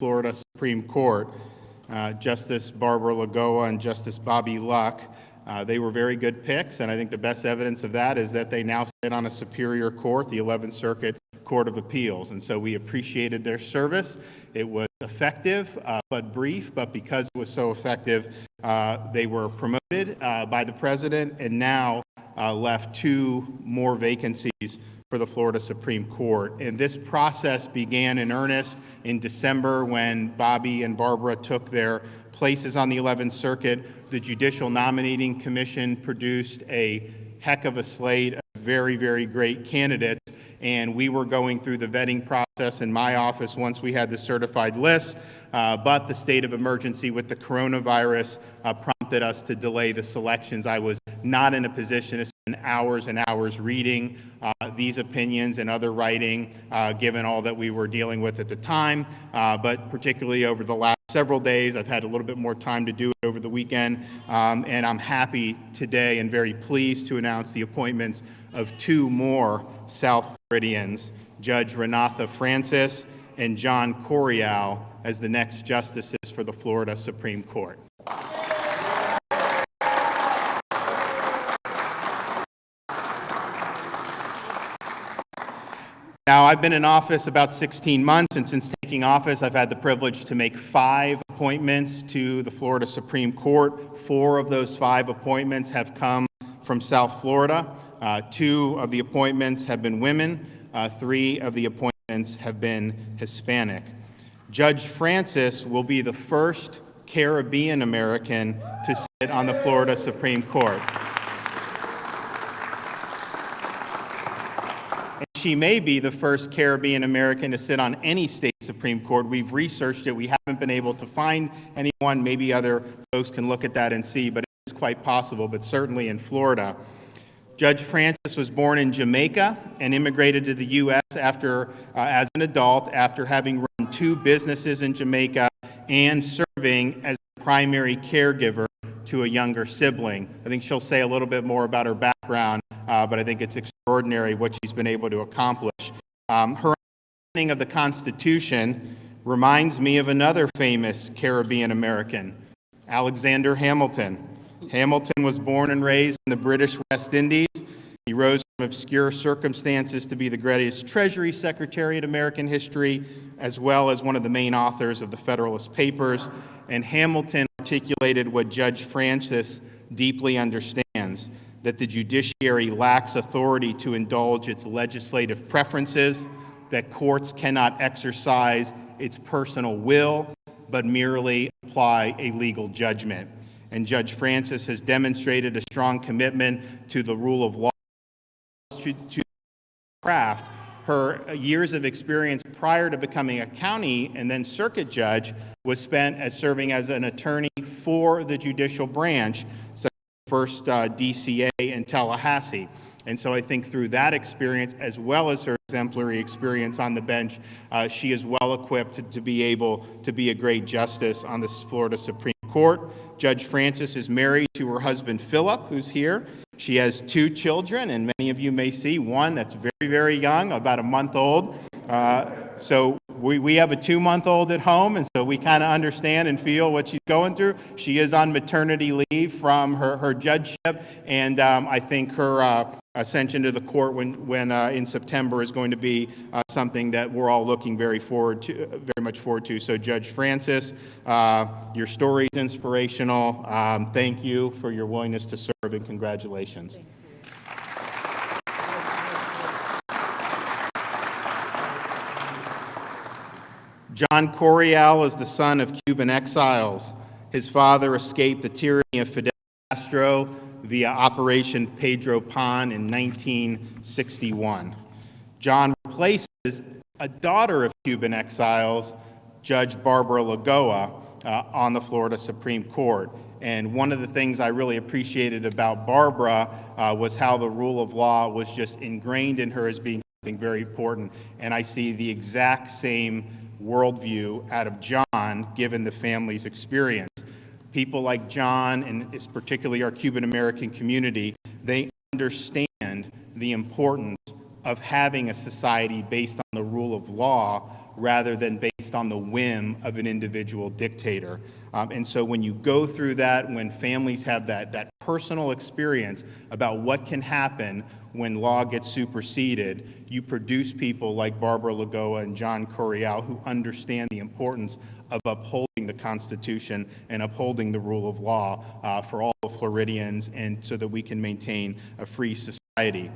Florida Supreme Court, Justice Barbara Lagoa and Justice Bobby Luck. They were very good picks, and I think the best evidence of that is that they now sit on a superior court, the 11th Circuit Court of Appeals. And so we appreciated their service. It was effective, but brief, but because it was so effective, they were promoted by the president and now left 2 more vacancies for the Florida Supreme Court. And this process began in earnest in December when Bobby and Barbara took their places on the 11th Circuit. The Judicial Nominating Commission produced a heck of a slate of very, very great candidates, and we were going through the vetting process in my office once we had the certified list, but the state of emergency with the coronavirus prompted us to delay the selections. I was not in a position to spend hours and hours reading these opinions and other writing, given all that we were dealing with at the time, but particularly over the last several days, I've had a little bit more time to do it over the weekend, and I'm happy today and very pleased to announce the appointments of 2 more South Floridians, Judge Renatha Francis and John Corial, as the next justices for the Florida Supreme Court. Now, I've been in office about 16 months, and since taking office, I've had the privilege to make 5 appointments to the Florida Supreme Court. 4 of those 5 appointments have come from South Florida. 2 of the appointments have been women. 3 of the appointments have been Hispanic. Judge Francis will be the first Caribbean American to sit on the Florida Supreme Court. She may be the first Caribbean American to sit on any state Supreme Court. We've researched it. We haven't been able to find anyone. Maybe other folks can look at that and see, but it's quite possible, but certainly in Florida. Judge Francis was born in Jamaica and immigrated to the U.S. as an adult after having run 2 businesses in Jamaica and serving as a primary caregiver to a younger sibling. I think she'll say a little bit more about her background, but I think it's extraordinary what she's been able to accomplish. Her understanding of the Constitution reminds me of another famous Caribbean American, Alexander Hamilton. Hamilton was born and raised in the British West Indies. He rose from obscure circumstances to be the greatest Treasury Secretary in American history, as well as one of the main authors of the Federalist Papers. And Hamilton articulated what Judge Francis deeply understands, that the judiciary lacks authority to indulge its legislative preferences, that courts cannot exercise its personal will, but merely apply a legal judgment. And Judge Francis has demonstrated a strong commitment to the rule of law, to craft. Her years of experience prior to becoming a county and then circuit judge was spent as serving as an attorney for the judicial branch, such as the first DCA in Tallahassee. And so I think through that experience, as well as her exemplary experience on the bench, she is well equipped to be able to be a great justice on the Florida Supreme Court. Judge Francis is married to her husband, Philip, who's here. She has 2 children, and many of you may see one that's very, very young, about a month old. So we have a 2-month-old at home, and so we kind of understand and feel what she's going through. She is on maternity leave from her judgeship, and I think her ascension to the court when in September is going to be something that we're all looking very much forward to. So Judge Francis, your story is inspirational. Thank you for your willingness to serve, and congratulations. John Corial is the son of Cuban exiles. His father escaped the tyranny of Fidel Castro via Operation Pedro Pan in 1961. John replaces a daughter of Cuban exiles, Judge Barbara Lagoa, on the Florida Supreme Court. And one of the things I really appreciated about Barbara was how the rule of law was just ingrained in her as being something very important. And I see the exact same worldview out of John, given the family's experience. People like John, and particularly our Cuban American community, they understand the importance of having a society based on the rule of law rather than based on the whim of an individual dictator. And so when you go through that, when families have that personal experience about what can happen when law gets superseded, you produce people like Barbara Lagoa and John Curiel who understand the importance of upholding the Constitution and upholding the rule of law for all Floridians, and so that we can maintain a free society.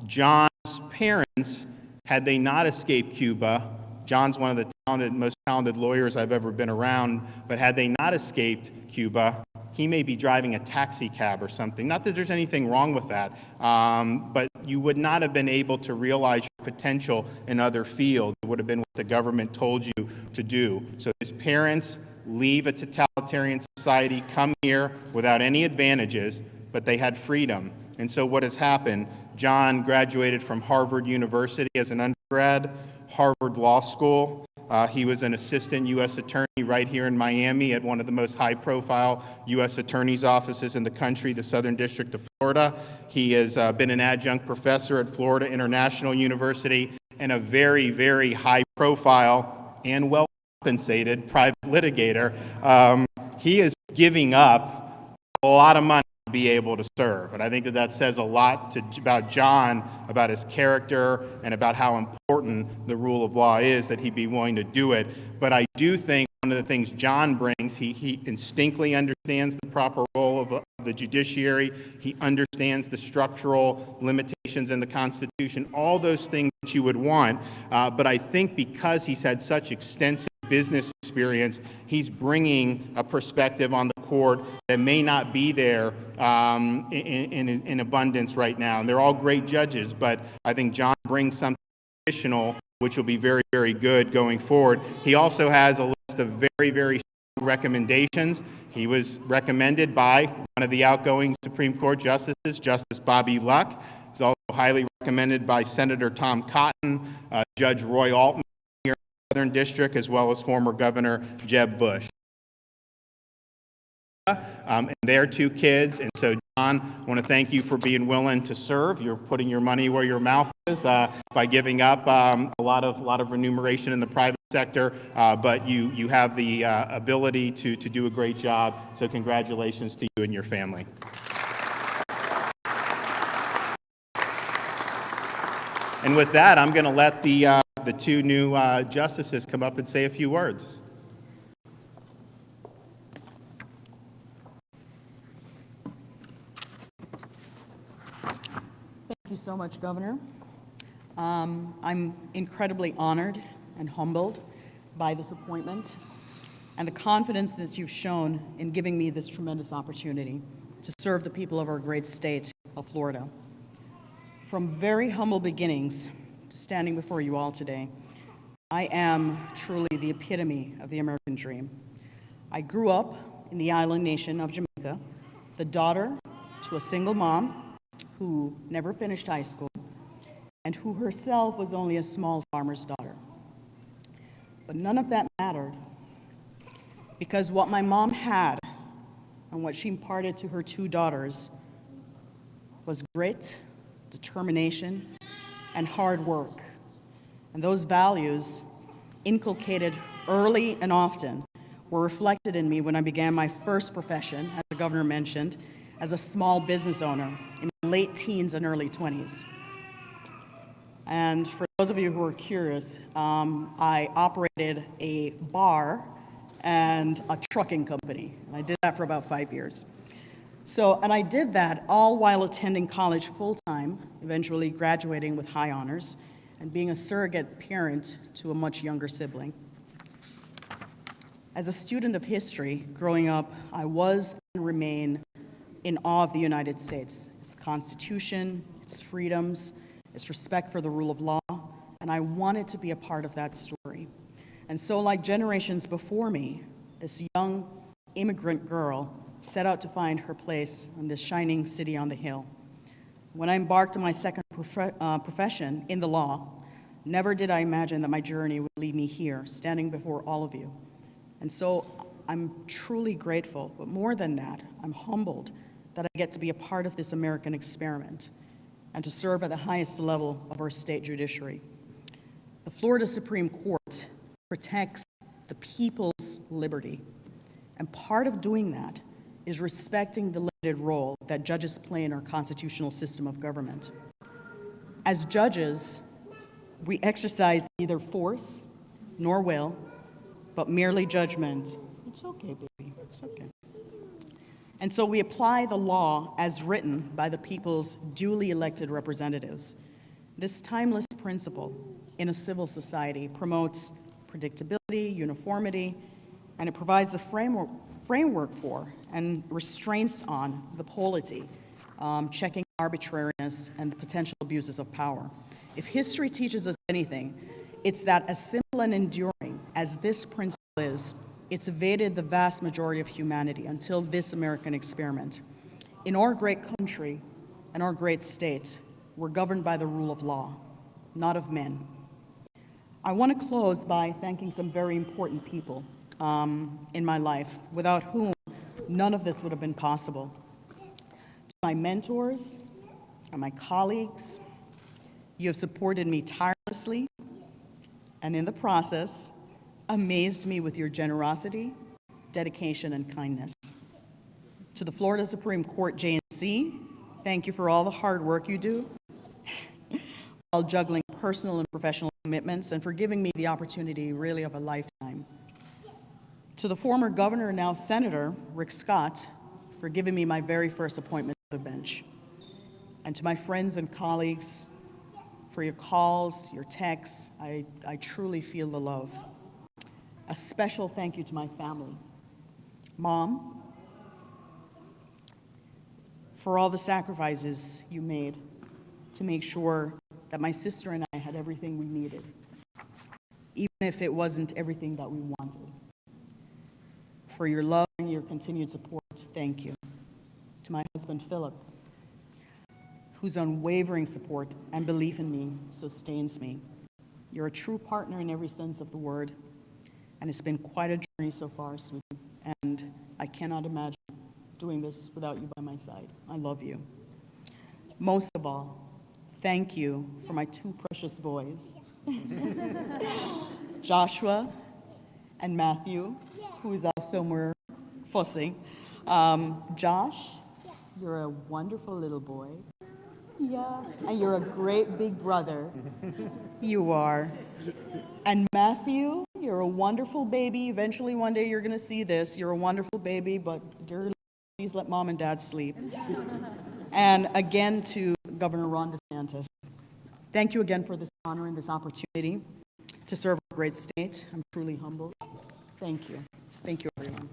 John's parents, had they not escaped Cuba, John's one of the most talented lawyers I've ever been around, but had they not escaped Cuba, he may be driving a taxi cab or something. Not that there's anything wrong with that, but you would not have been able to realize your potential in other fields. It would have been what the government told you to do. So his parents leave a totalitarian society, come here without any advantages, but they had freedom. And so what has happened, John graduated from Harvard University as an undergrad, Harvard Law School. He was an assistant U.S. attorney right here in Miami at one of the most high-profile U.S. attorney's offices in the country, the Southern District of Florida. He has been an adjunct professor at Florida International University and a very, very high-profile and well-compensated private litigator. He is giving up a lot of money to be able to serve. And I think that says a lot about John, about his character, and about how important the rule of law is, that he'd be willing to do it. But I do think one of the things John brings, he instinctively understands the proper role of the judiciary. He understands the structural limitations in the Constitution, all those things that you would want. But I think because he's had such extensive business experience, he's bringing a perspective on the court that may not be there in abundance right now. And they're all great judges, but I think John brings something additional which will be very, very good going forward. He also has a list of very, very strong recommendations. He was recommended by one of the outgoing Supreme Court justices, Justice Bobby Luck. He's also highly recommended by Senator Tom Cotton, Judge Roy Altman here in the Southern District, as well as former Governor Jeb Bush. And their two kids. And so, John, I want to thank you for being willing to serve. You're putting your money where your mouth is by giving up a lot of remuneration in the private sector, but you have the ability to do a great job. So congratulations to you and your family. And with that, I'm going to let the two new justices come up and say a few words. Thank you so much, Governor. I'm incredibly honored and humbled by this appointment and the confidence that you've shown in giving me this tremendous opportunity to serve the people of our great state of Florida. From very humble beginnings to standing before you all today, I am truly the epitome of the American dream. I grew up in the island nation of Jamaica, the daughter to a single mom who never finished high school and who herself was only a small farmer's daughter. But none of that mattered, because what my mom had and what she imparted to her two daughters was grit, determination, and hard work. And those values, inculcated early and often, were reflected in me when I began my first profession, as the governor mentioned, as a small business owner in my late teens and early 20s. And for those of you who are curious, I operated a bar and a trucking company. And I did that for about 5 years. And I did that all while attending college full-time, eventually graduating with high honors, and being a surrogate parent to a much younger sibling. As a student of history, growing up, I was and remain in awe of the United States, its Constitution, its freedoms, its respect for the rule of law, and I wanted to be a part of that story. And so, like generations before me, this young immigrant girl set out to find her place in this shining city on the hill. When I embarked on my second profession in the law, never did I imagine that my journey would lead me here, standing before all of you. And so I'm truly grateful, but more than that, I'm humbled that I get to be a part of this American experiment. and to serve at the highest level of our state judiciary. The Florida Supreme Court protects the people's liberty, and part of doing that is respecting the limited role that judges play in our constitutional system of government. As judges, we exercise neither force nor will, but merely judgment. It's okay, baby, it's okay. And so we apply the law as written by the people's duly elected representatives. This timeless principle in a civil society promotes predictability, uniformity, and it provides a framework for and restraints on the polity, checking arbitrariness and the potential abuses of power. If history teaches us anything, it's that as simple and enduring as this principle is, it's evaded the vast majority of humanity until this American experiment. In our great country and our great state, we're governed by the rule of law, not of men. I want to close by thanking some very important people in my life, without whom none of this would have been possible. To my mentors and my colleagues, you have supported me tirelessly, and in the process, amazed me with your generosity, dedication, and kindness. To the Florida Supreme Court J&C, thank you for all the hard work you do while juggling personal and professional commitments, and for giving me the opportunity really of a lifetime. To the former governor, now Senator, Rick Scott, for giving me my very first appointment to the bench. And to my friends and colleagues, for your calls, your texts, I truly feel the love. A special thank you to my family. Mom, for all the sacrifices you made to make sure that my sister and I had everything we needed, even if it wasn't everything that we wanted. For your love and your continued support, thank you. To my husband, Philip, whose unwavering support and belief in me sustains me. You're a true partner in every sense of the word, and it's been quite a journey so far, sweetie, and I cannot imagine doing this without you by my side. I love you. Most of all, thank you for my two precious boys, Joshua and Matthew, who is off somewhere fussing. Josh, you're a wonderful little boy. Yeah, and you're a great big brother. You are. And Matthew, you're a wonderful baby. Eventually one day you're gonna see this. You're a wonderful baby, but dear, please let mom and dad sleep. And again to Governor Ron DeSantis, thank you again for this honor and this opportunity to serve our great state. I'm truly humbled. Thank you. Thank you, everyone.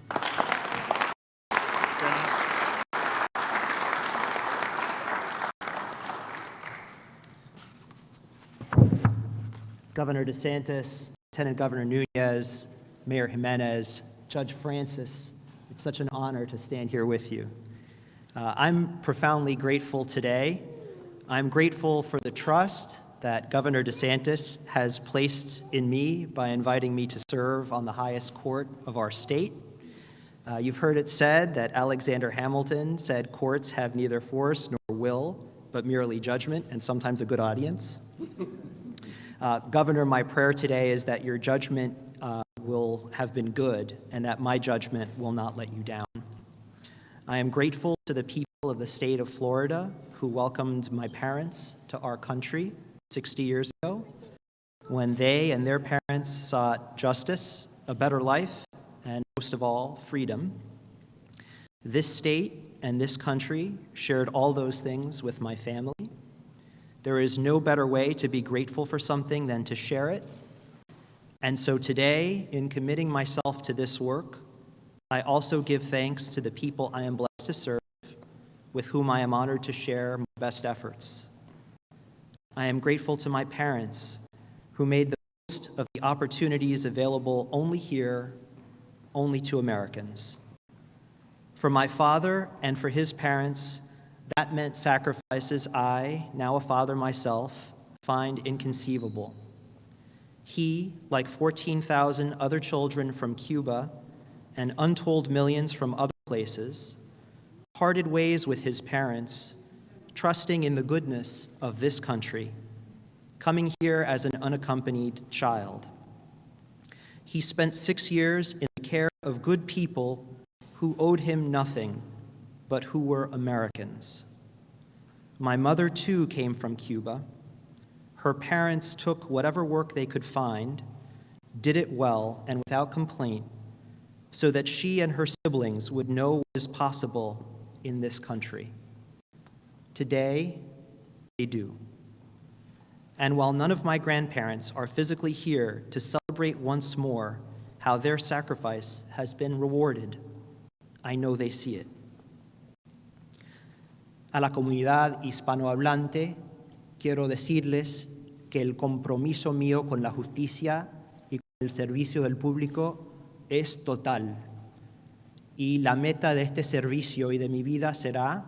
Governor DeSantis, Lieutenant Governor Nunez, Mayor Jimenez, Judge Francis, it's such an honor to stand here with you. I'm profoundly grateful today. I'm grateful for the trust that Governor DeSantis has placed in me by inviting me to serve on the highest court of our state. You've heard it said that Alexander Hamilton said courts have neither force nor will, but merely judgment and sometimes a good audience. Governor, my prayer today is that your judgment will have been good and that my judgment will not let you down. I am grateful to the people of the state of Florida who welcomed my parents to our country 60 years ago, when they and their parents sought justice, a better life, and most of all, freedom. This state and this country shared all those things with my family. There is no better way to be grateful for something than to share it. And so today, in committing myself to this work, I also give thanks to the people I am blessed to serve, with whom I am honored to share my best efforts. I am grateful to my parents, who made the most of the opportunities available only here, only to Americans. For my father and for his parents, that meant sacrifices I, now a father myself, find inconceivable. He, like 14,000 other children from Cuba and untold millions from other places, parted ways with his parents trusting in the goodness of this country, coming here as an unaccompanied child. He spent 6 years in the care of good people who owed him nothing, but who were Americans. My mother, too, came from Cuba. Her parents took whatever work they could find, did it well and without complaint, so that she and her siblings would know what is possible in this country. Today, they do. And while none of my grandparents are physically here to celebrate once more how their sacrifice has been rewarded, I know they see it. A la comunidad hispanohablante, quiero decirles que el compromiso mío con la justicia y con el servicio del público es total. Y la meta de este servicio y de mi vida será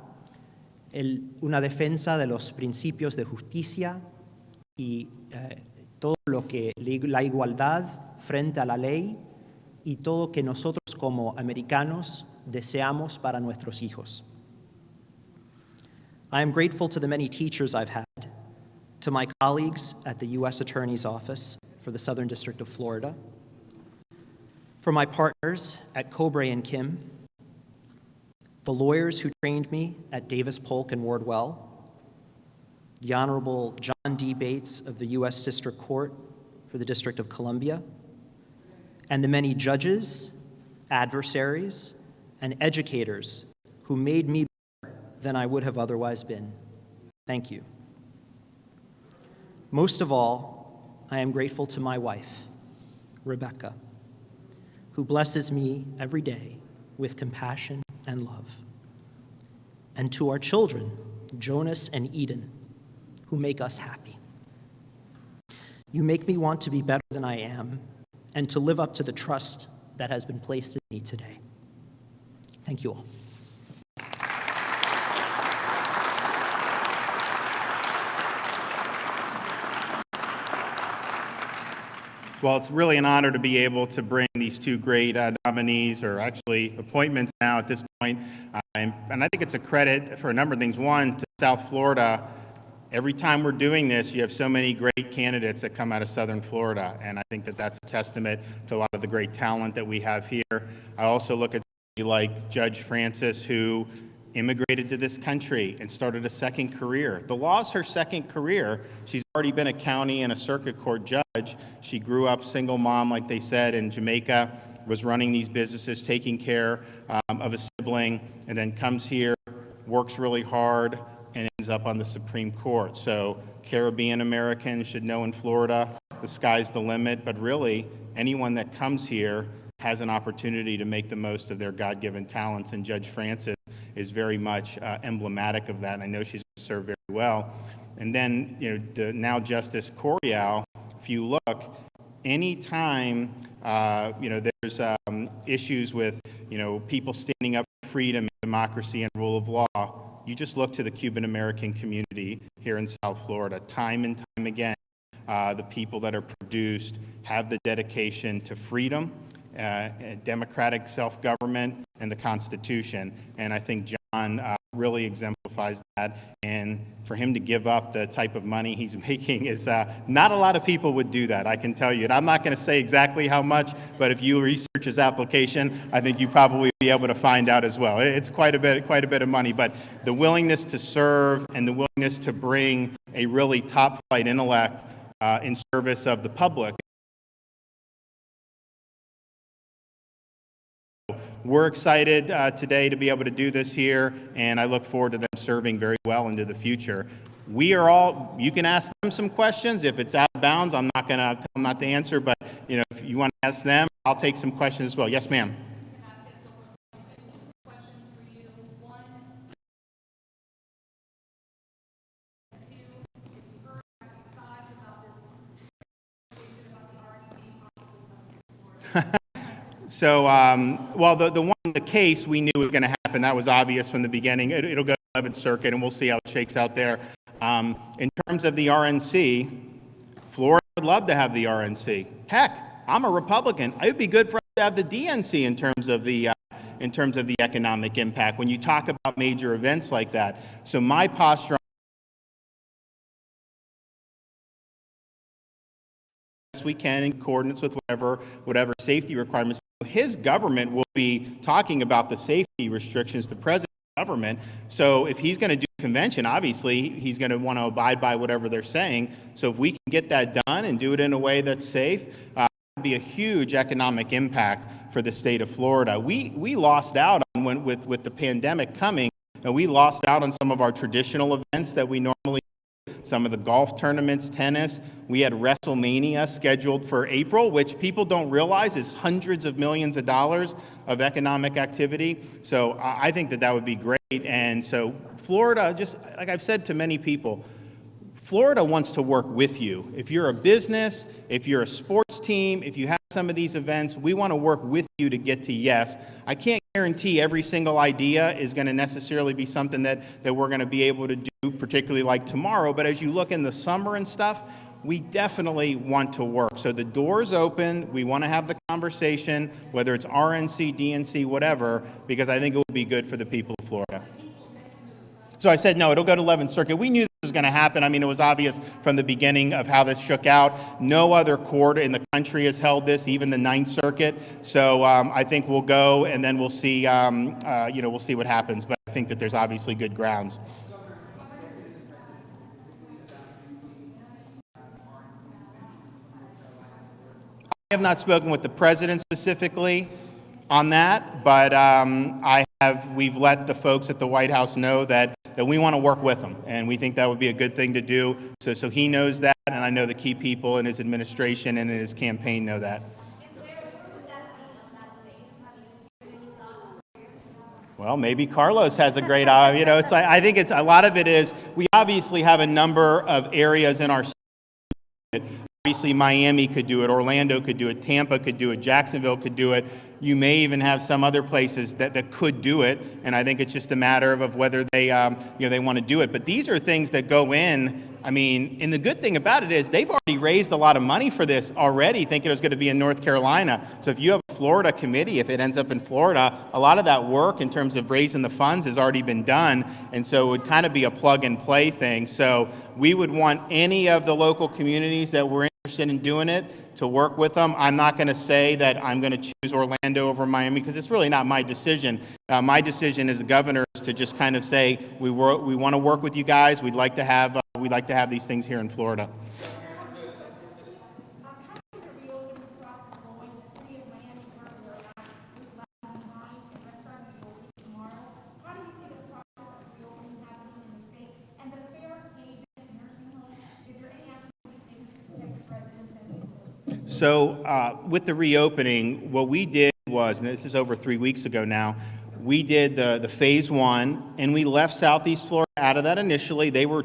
una defensa de los principios de justicia y todo lo que la igualdad frente a la ley y todo que nosotros como americanos deseamos para nuestros hijos. I am grateful to the many teachers I've had, to my colleagues at the U.S. Attorney's Office for the Southern District of Florida, for my partners at Cobre and Kim, the lawyers who trained me at Davis Polk and Wardwell, the Honorable John D. Bates of the U.S. District Court for the District of Columbia, and the many judges, adversaries, and educators who made me better than I would have otherwise been. Thank you. Most of all, I am grateful to my wife, Rebecca, who blesses me every day with compassion and love, and to our children, Jonas and Eden, who make us happy. You make me want to be better than I am and to live up to the trust that has been placed in me today. Thank you all. Well, it's really an honor to be able to bring these two great nominees, or actually appointments now at this point. And I think it's a credit for a number of things. One, to South Florida. Every time we're doing this, you have so many great candidates that come out of Southern Florida, and I think that that's a testament to a lot of the great talent that we have here. I also look at somebody like Judge Francis, who immigrated to this country and started a second career. The law is her second career. She's already been a county and a circuit court judge. She grew up single mom, like they said, in Jamaica, was running these businesses, taking care of a sibling, and then comes here, works really hard, and ends up on the Supreme Court. So Caribbean Americans should know in Florida, the sky's the limit, but really anyone that comes here has an opportunity to make the most of their God-given talents, and Judge Francis is very much emblematic of that, and I know she's served very well. And then, now Justice Corial, if you look, anytime, there's issues with, people standing up for freedom, democracy, and rule of law, you just look to the Cuban American community here in South Florida. Time and time again, the people that are produced have the dedication to freedom, democratic self-government, and the Constitution. And I think John really exemplifies that. And for him to give up the type of money he's making is not a lot of people would do that, I can tell you. And I'm not going to say exactly how much, but if you research his application, I think you probably be able to find out as well. It's quite a bit of money, but the willingness to serve and the willingness to bring a really top-flight intellect in service of the public. We're excited today to be able to do this here, and I look forward to them serving very well into the future. You can ask them some questions. If it's out of bounds, I'm not going to tell them not to answer, but if you want to ask them, I'll take some questions as well. Yes, ma'am. So, the case we knew was going to happen. That was obvious from the beginning. It'll go to the 11th Circuit, and we'll see how it shakes out there. In terms of the RNC, Florida would love to have the RNC. Heck, I'm a Republican. It would be good for us to have the DNC in terms of the in terms of the economic impact when you talk about major events like that. So my posture we can in coordinates with whatever safety requirements. His government will be talking about the safety restrictions, the president's government. So if he's going to do a convention, obviously he's going to want to abide by whatever they're saying. So if we can get that done and do it in a way that's safe, it would be a huge economic impact for the state of Florida. We lost out on with the pandemic coming, and we lost out on some of our traditional events that we normally, some of the golf tournaments, tennis. We had WrestleMania scheduled for April, which people don't realize is hundreds of millions of dollars of economic activity. So I think that would be great. And so Florida, just like I've said to many people, Florida wants to work with you. If you're a business, if you're a sports team, if you have some of these events, we want to work with you to get to yes. I can't guarantee every single idea is going to necessarily be something that we're going to be able to do, particularly like tomorrow, but as you look in the summer and stuff, we definitely want to work. So the door's open. We want to have the conversation, whether it's RNC, DNC, whatever, because I think it will be good for the people of Florida. So I said, no, it'll go to 11th Circuit. We knew this was going to happen. I mean, it was obvious from the beginning of how this shook out. No other court in the country has held this, even the 9th Circuit. So I think we'll go, and then we'll see, we'll see what happens. But I think that there's obviously good grounds. I have not spoken with the president specifically on that, but we've let the folks at the White House know that we want to work with him, and we think that would be a good thing to do. So he knows that, and I know the key people in his administration and in his campaign know that. Well, maybe Carlos has a great eye. It's like, I think a lot of it is we obviously have a number of areas in our state. Obviously, Miami could do it, Orlando could do it, Tampa could do it, Jacksonville could do it. You may even have some other places that could do it, and I think it's just a matter of whether they want to do it. But these are things that go in. I mean, and the good thing about it is they've already raised a lot of money for this already, thinking it was going to be in North Carolina. So if you have a Florida committee, if it ends up in Florida, a lot of that work in terms of raising the funds has already been done, and so it would kind of be a plug-and-play thing. So we would want any of the local communities that were interested in doing it to work with them. I'm not going to say that I'm going to choose Orlando over Miami because it's really not my decision. My decision as a governor is to just kind of say we want to work with you guys. We'd like to have these things here in Florida. So with the reopening, what we did was, and this is over 3 weeks ago now, we did the phase 1, and we left Southeast Florida out of that initially. They were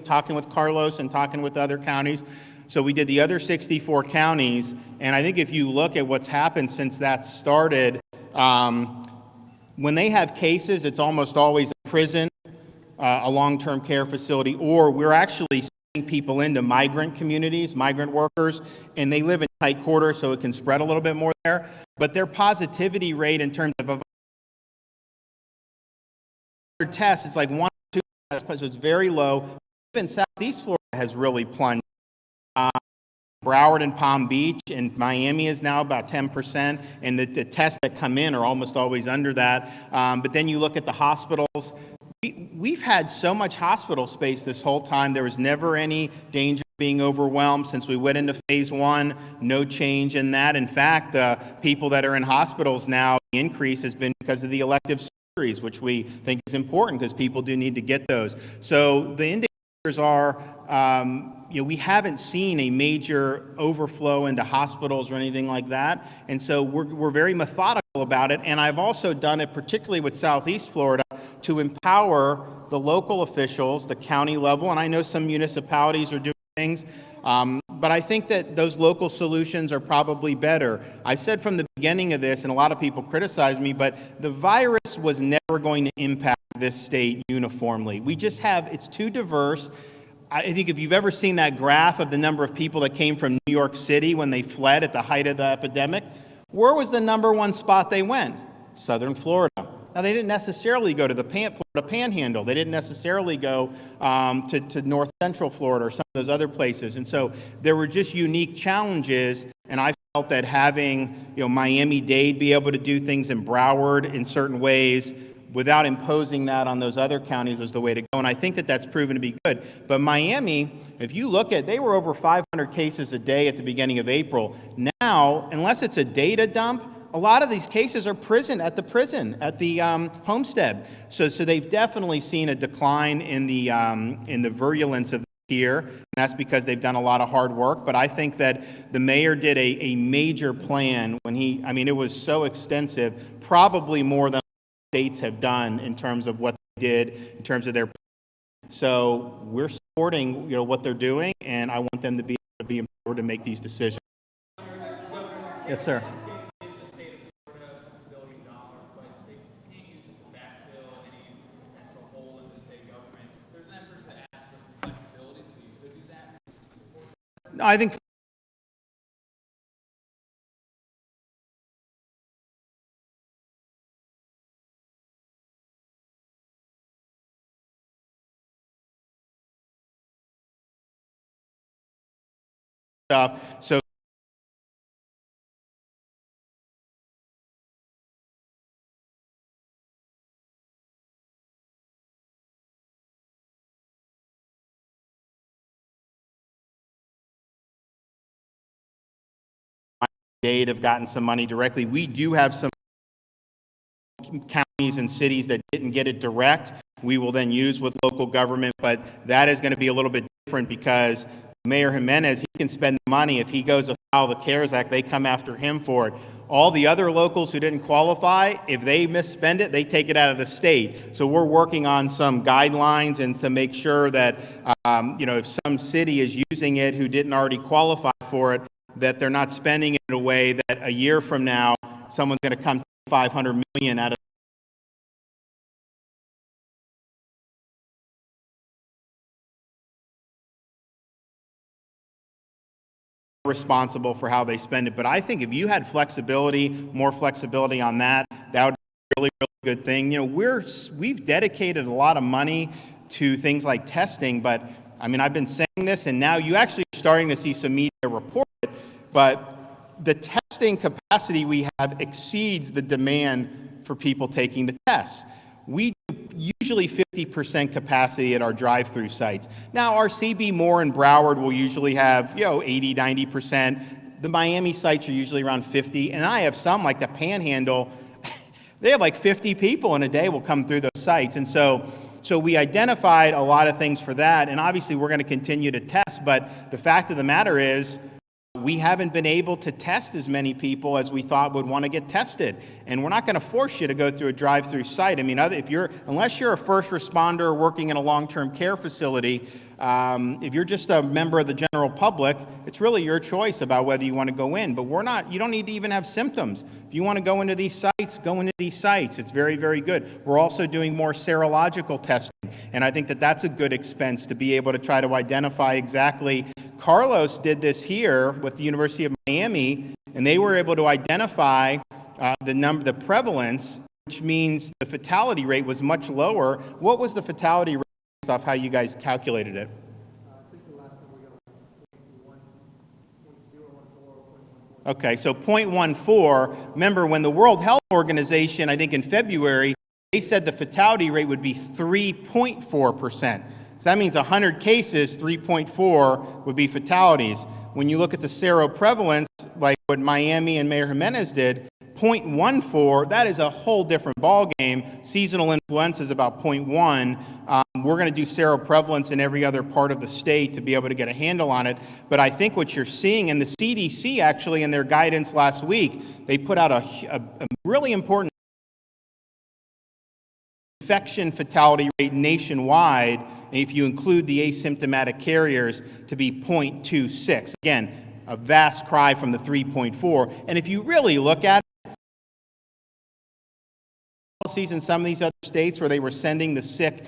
talking with Carlos and talking with other counties. So we did the other 64 counties, and I think if you look at what's happened since that started, when they have cases, it's almost always a prison, a long-term care facility, or we're actually people into migrant communities, migrant workers, and they live in tight quarters, so it can spread a little bit more there. But their positivity rate in terms of tests, it's like 1 or 2 tests, so it's very low. Even Southeast Florida has really plunged. Broward and Palm Beach and Miami is now about 10%, and the tests that come in are almost always under that. But then you look at the hospitals. We've had so much hospital space this whole time. There was never any danger of being overwhelmed since we went into phase 1. No change in that. In fact, people that are in hospitals now, the increase has been because of the elective surgeries, which we think is important because people do need to get those. So the indicators are, we haven't seen a major overflow into hospitals or anything like that. And so we're very methodical about it. And I've also done it, particularly with Southeast Florida, to empower the local officials, the county level, and I know some municipalities are doing things, but I think that those local solutions are probably better. I said from the beginning of this, and a lot of people criticize me, but the virus was never going to impact this state uniformly. We just have, it's too diverse. I think if you've ever seen that graph of the number of people that came from New York City when they fled at the height of the epidemic, where was the #1 spot they went? Southern Florida. Now, they didn't necessarily go to the Florida Panhandle. They didn't necessarily go to North Central Florida or some of those other places. And so there were just unique challenges, and I felt that having, Miami-Dade be able to do things in Broward in certain ways without imposing that on those other counties was the way to go. And I think that that's proven to be good. But Miami, if you look at, they were over 500 cases a day at the beginning of April. Now, unless it's a data dump, a lot of these cases are at the homestead. So they've definitely seen a decline in the virulence of here, and that's because they've done a lot of hard work. But I think that the mayor did a major plan when it was so extensive, probably more than states have done in terms of what they did, in terms of their. So we're supporting, what they're doing, and I want them to be able to be empowered to make these decisions. Yes, sir. No, I think stuff. So Dade have gotten some money directly. We do have some counties and cities that didn't get it direct. We will then use with local government, but that is going to be a little bit different because Mayor Jimenez, he can spend money. If he goes afoul of the CARES Act, they come after him for it. All the other locals who didn't qualify, if they misspend it, they take it out of the state. So we're working on some guidelines and to make sure that, if some city is using it who didn't already qualify for it, that they're not spending it in a way that a year from now, someone's going to come to 500 million out of responsible for how they spend it. But I think if you had more flexibility on that, that would be a really, really good thing. We've dedicated a lot of money to things like testing, but I've been saying this, and now you actually are starting to see some media report it, but the testing capacity we have exceeds the demand for people taking the tests. We do usually 50% capacity at our drive-through sites. Now, our CB Moore and Broward will usually have, 80, 90%. The Miami sites are usually around 50, and I have some, like the Panhandle, they have like 50 people in a day will come through those sites. And so we identified a lot of things for that, and obviously we're going to continue to test, but the fact of the matter is we haven't been able to test as many people as we thought would want to get tested. And we're not going to force you to go through a drive-through site. Unless you're a first responder working in a long-term care facility, if you're just a member of the general public, it's really your choice about whether you want to go in. But you don't need to even have symptoms. If you want to go into these sites, go into these sites. It's very, very good. We're also doing more serological testing. And I think that that's a good expense to be able to try to identify exactly. Carlos did this here with the University of Miami, and they were able to identify the prevalence, which means the fatality rate was much lower. What was the fatality rate based off how you guys calculated it? I think the last time we got 0.14. Okay, so 0.14. Remember, when the World Health Organization, I think in February, they said the fatality rate would be 3.4%. So that means 100 cases, 3.4 would be fatalities. When you look at the seroprevalence, like what Miami and Mayor Jimenez did, 0.14, that is a whole different ballgame. Seasonal influenza is about 0.1. We're going to do seroprevalence in every other part of the state to be able to get a handle on it. But I think what you're seeing, and the CDC actually in their guidance last week, they put out a really important infection fatality rate nationwide, if you include the asymptomatic carriers, to be 0.26. Again, a vast cry from the 3.4. And if you really look at policies in some of these other states where they were sending the sick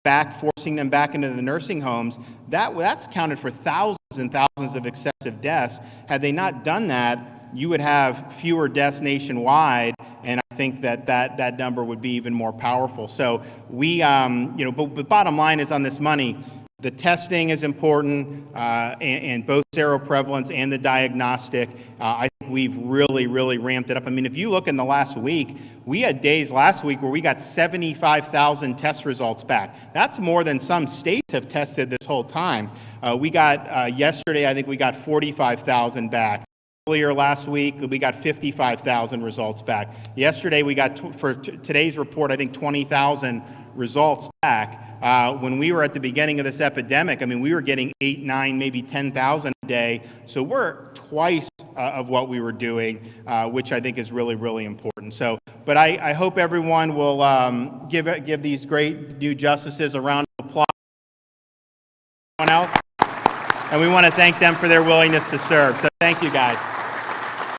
back, forcing them back into the nursing homes, that's counted for thousands and thousands of excessive deaths. Had they not done that, you would have fewer deaths nationwide, and I think that number would be even more powerful. So we, but bottom line is on this money, the testing is important, and both seroprevalence and the diagnostic. I think we've really ramped it up. I mean, if you look in the last week, we had days last week where we got 75,000 test results back. That's more than some states have tested this whole time. We got, yesterday, I think we got 45,000 back. Earlier last week, we got 55,000 results back. Yesterday, we got, for today's report, I think 20,000 results back. When we were at the beginning of this epidemic, I mean, we were getting 8, 9, maybe 10,000 a day. So we're twice of what we were doing, which I think is really important. So, but I hope everyone will give these great new justices a round of applause. Anyone else? And we want to thank them for their willingness to serve. So thank you, guys.